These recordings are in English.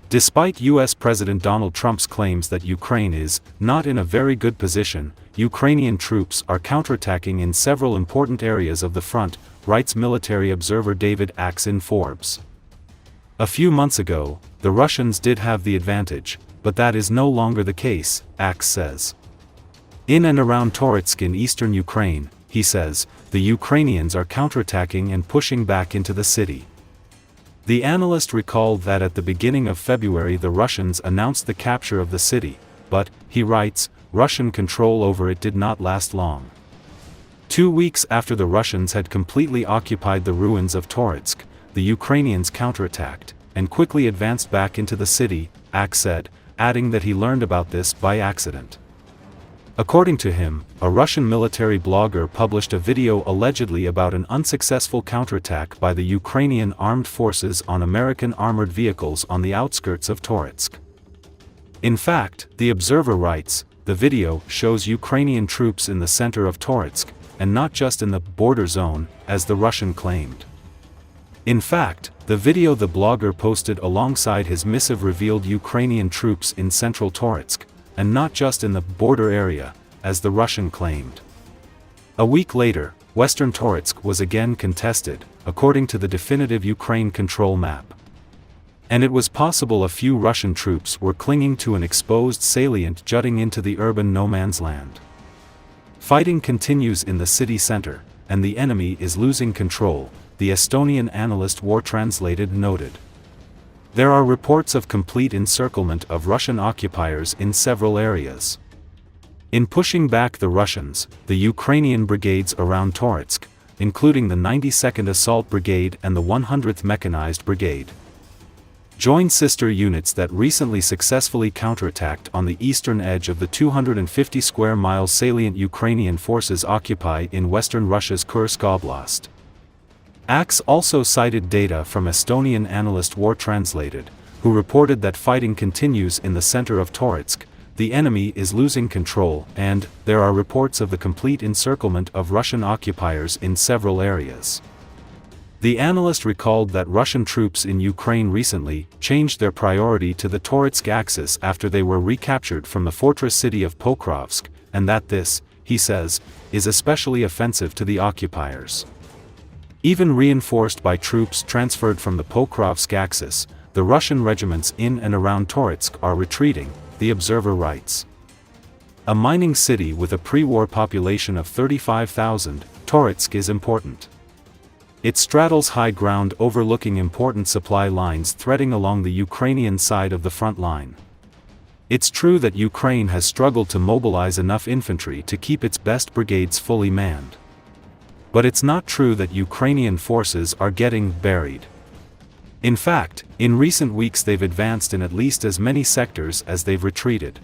Despite US President Donald Trump's claims that Ukraine is not in a very good position, Ukrainian troops are counterattacking in several important areas of the front, writes military observer David Axe in Forbes. A few months ago, the Russians did have the advantage, but that is no longer the case, Axe says. In and around Toretsk in eastern Ukraine, he says, the Ukrainians are counterattacking and pushing back into the city. The analyst recalled that at the beginning of February the Russians announced the capture of the city, but, he writes, Russian control over it did not last long. 2 weeks after the Russians had completely occupied the ruins of Toretsk, the Ukrainians counterattacked, and quickly advanced back into the city, Axe said, adding that he learned about this by accident. According to him, a Russian military blogger published a video allegedly about an unsuccessful counterattack by the Ukrainian Armed Forces on American armored vehicles on the outskirts of Toretsk. In fact, the Observer writes, the video shows Ukrainian troops in the center of Toretsk, and not just in the border zone, as the Russian claimed. In fact, the video the blogger posted alongside his missive revealed Ukrainian troops in central Toretsk, and not just in the border area, as the Russian claimed. A week later, western Toretsk was again contested, according to the definitive Ukraine control map. And it was possible a few Russian troops were clinging to an exposed salient jutting into the urban no-man's land. Fighting continues in the city center, and the enemy is losing control, the Estonian analyst War Translated noted. There are reports of complete encirclement of Russian occupiers in several areas. In pushing back the Russians, the Ukrainian brigades around Toretsk, including the 92nd Assault Brigade and the 100th Mechanized Brigade, joined sister units that recently successfully counterattacked on the eastern edge of the 250 square mile salient Ukrainian forces occupy in western Russia's Kursk Oblast. Axe also cited data from Estonian analyst War Translated, who reported that fighting continues in the center of Toretsk, the enemy is losing control, and there are reports of the complete encirclement of Russian occupiers in several areas. The analyst recalled that Russian troops in Ukraine recently changed their priority to the Toretsk axis after they were recaptured from the fortress city of Pokrovsk, and that this, he says, is especially offensive to the occupiers. Even reinforced by troops transferred from the Pokrovsk axis, the Russian regiments in and around Toretsk are retreating, the Observer writes. A mining city with a pre-war population of 35,000, Toretsk is important. It straddles high ground overlooking important supply lines threading along the Ukrainian side of the front line. It's true that Ukraine has struggled to mobilize enough infantry to keep its best brigades fully manned. But it's not true that Ukrainian forces are getting buried. In fact, in recent weeks they've advanced in at least as many sectors as they've retreated.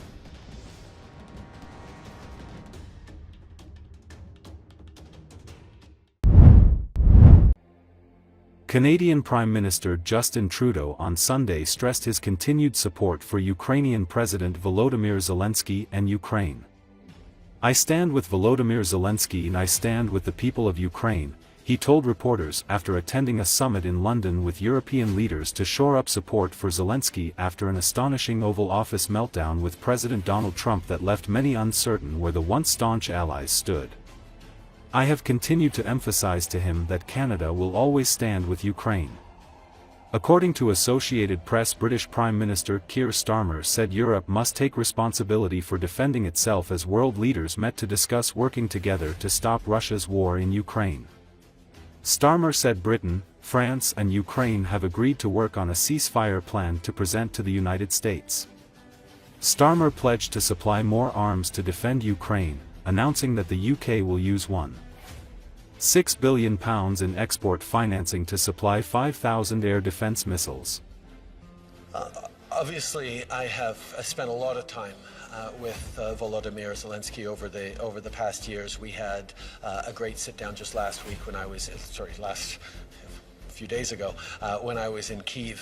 Canadian Prime Minister Justin Trudeau on Sunday stressed his continued support for Ukrainian President Volodymyr Zelenski and Ukraine. I stand with Volodymyr Zelensky and I stand with the people of Ukraine, he told reporters after attending a summit in London with European leaders to shore up support for Zelensky after an astonishing Oval Office meltdown with President Donald Trump that left many uncertain where the once staunch allies stood. I have continued to emphasize to him that Canada will always stand with Ukraine. According to Associated Press, British Prime Minister Keir Starmer said Europe must take responsibility for defending itself as world leaders met to discuss working together to stop Russia's war in Ukraine. Starmer said Britain, France and Ukraine have agreed to work on a ceasefire plan to present to the United States. Starmer pledged to supply more arms to defend Ukraine, announcing that the UK will use £1.6 billion in export financing to supply 5,000 air defense missiles. Obviously, I spent a lot of time with Volodymyr Zelensky over the past years. We had a great sit down just last week when I was, few days ago when I was in Kyiv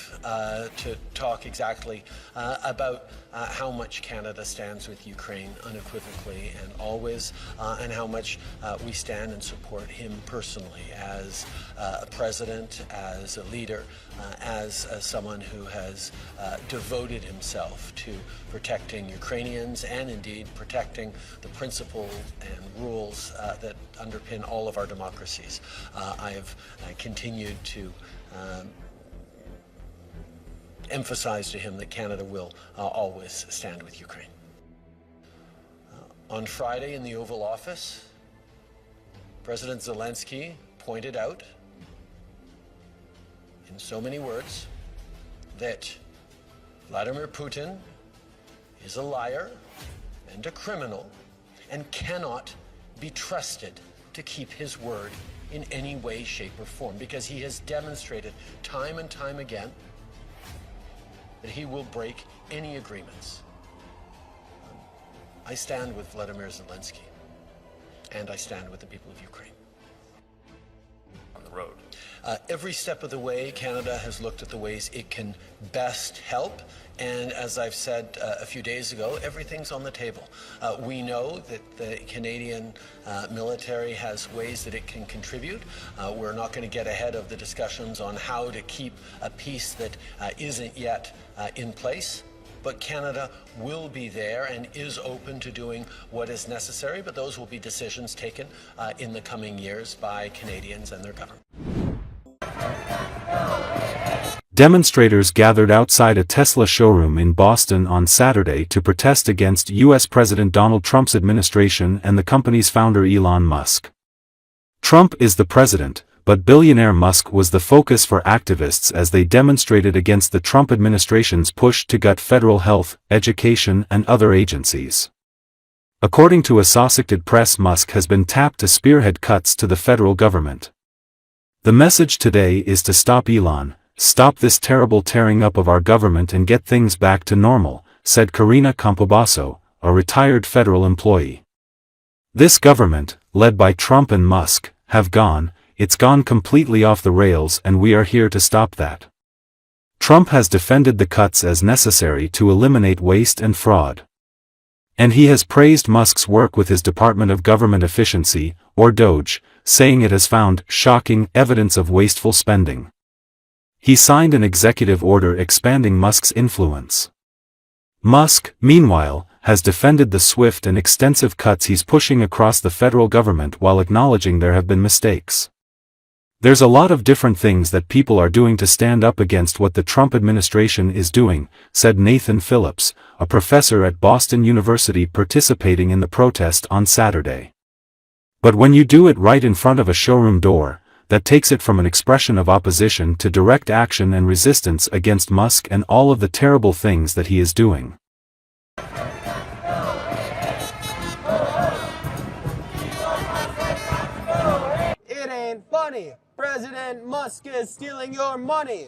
to talk exactly about how much Canada stands with Ukraine unequivocally and always, and how much we stand and support him personally as a president, as a leader, as someone who has devoted himself to protecting Ukrainians and indeed protecting the principles and rules that underpin all of our democracies. I have continued to emphasize to him that Canada will always stand with Ukraine. On Friday in the Oval Office, President Zelensky pointed out in so many words that Vladimir Putin is a liar and a criminal and cannot be trusted to keep his word in any way, shape, or form, because he has demonstrated time and time again that he will break any agreements. I stand with Vladimir Zelensky, and I stand with the people of Ukraine. On the road. Every step of the way, Canada has looked at the ways it can best help. And as I've said a few days ago, everything's on the table. We know that the Canadian military has ways that it can contribute. We're not going to get ahead of the discussions on how to keep a peace that isn't yet in place. But Canada will be there and is open to doing what is necessary, but those will be decisions taken in the coming years by Canadians and their government. Demonstrators gathered outside a Tesla showroom in Boston on Saturday to protest against U.S. President Donald Trump's administration and the company's founder Elon Musk. Trump is the president, but billionaire Musk was the focus for activists as they demonstrated against the Trump administration's push to gut federal health, education, and other agencies. According to Associated Press, Musk has been tapped to spearhead cuts to the federal government. The message today is to stop Elon, stop this terrible tearing up of our government and get things back to normal, said Karina Campobasso, a retired federal employee. This government, led by Trump and Musk, it's gone completely off the rails and we are here to stop that. Trump has defended the cuts as necessary to eliminate waste and fraud. And he has praised Musk's work with his Department of Government Efficiency, or DOGE, saying it has found shocking evidence of wasteful spending. He signed an executive order expanding Musk's influence. Musk, meanwhile, has defended the swift and extensive cuts he's pushing across the federal government while acknowledging there have been mistakes. There's a lot of different things that people are doing to stand up against what the Trump administration is doing, said Nathan Phillips, a professor at Boston University participating in the protest on Saturday. But when you do it right in front of a showroom door, that takes it from an expression of opposition to direct action and resistance against Musk and all of the terrible things that he is doing. It ain't funny. President Musk is stealing your money.